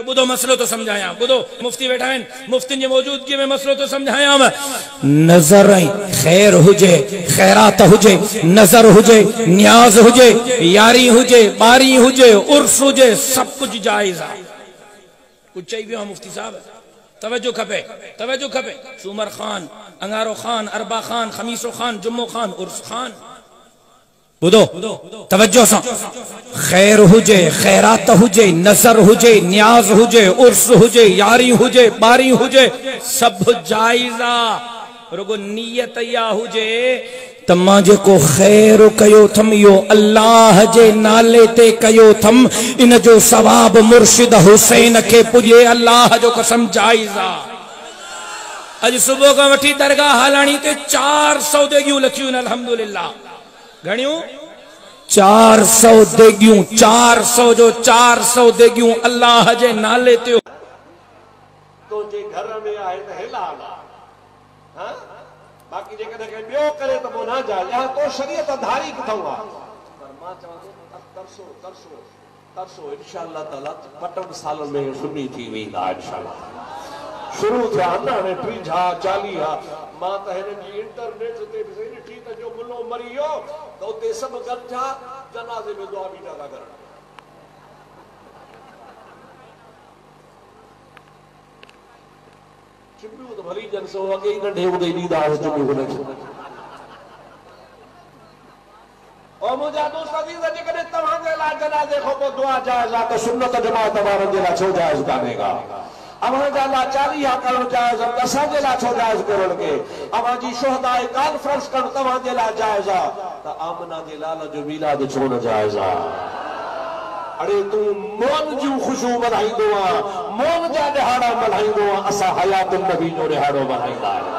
बुधो मसलो तो समझाया, बुधो मुफ्ती बैठा है, मुफ्ती जी मौजूदगी में मसलो तो समझाया। नजर खैर हुजे, खैरात हुजे, नजर हुजे, न्याज हुजे, यारी हुजे, बारी हुजे, उर्स हुजे, सब कुछ जायज है। कुछ चाहिए मुफ्ती साहब, तवज्जो खपे, तवज्जो खपे। सुमर खान, अंगारो खान, अरबा खान, खमीसो खान, जुम्मो खान, उर्स खान, बुधो तवज्जो सा। खैर हुजे, खैरात हुजे, नजर हुजे, न्याज हुजे, उर्स हुजे, यारी हुजे, बारी हुजे, सब जायजा। रुगो नियत या हुजे तमा जेको खैर कयो थम यो अल्लाह जे नाले ते कयो थम, इन जो सवाब मुर्शिद हुसैन के पुजे अल्लाह जो कसम जायजा। अज सुबह का वठी दरगाह हालानी ते 400 देगियूं लखियूं अल्हम्दुलिल्लाह। घणियूं 400 देगियूं, 400 जो 400 देगियूं अल्लाह जे नाले ते। तो जे घर में आए तो हिलाल, हां बाकी जे कदे के बियो करे तो वो ना जा या तो शरीयत धारी किथां आ। पर मां चवंदो तरसो तरसो तरसो इंशाअल्लाह ताला पटन साल में सुनी थी वेंदा इंशाअल्लाह। शुरू थिया ने 30-40 मां त हिननि जी इंटरनेट ते बि ॾिठी त जो मुल्लो मरी वियो त उते सभु गॾु थिया जनाज़े में दुआ बीठा था करनि। चिबियूं त भली जन सो अॻे ई नंढे हूंदे ॾींदा हुआ चिबियूं हुनखे। और मुंहिंजा दोस्त अज़ीज़ जेकॾहिं तव्हांजे लाइ जनाज़े खां पोइ दुआ जाइज़ आहे त सुन्नत जमात वारनि जे लाइ छो जाइज़ कान्हे का। अवाजा ला 40 करण जायज, असांजे लाइ छो जायज करण के। अवाजी शोहदाए कॉन्फ्रेंस करण तव्हांजे लाइ जायज आ त आमना जे लाल जो मीलाद छो न जायज आ। अरे तू मौन जूं खुशबू मल्हाईंदो आ, मौन जा ॾिहाड़ा मल्हाईंदो आ, असां हयात नबी जो ॾिहाड़ो मल्हाईंदा आहियूं।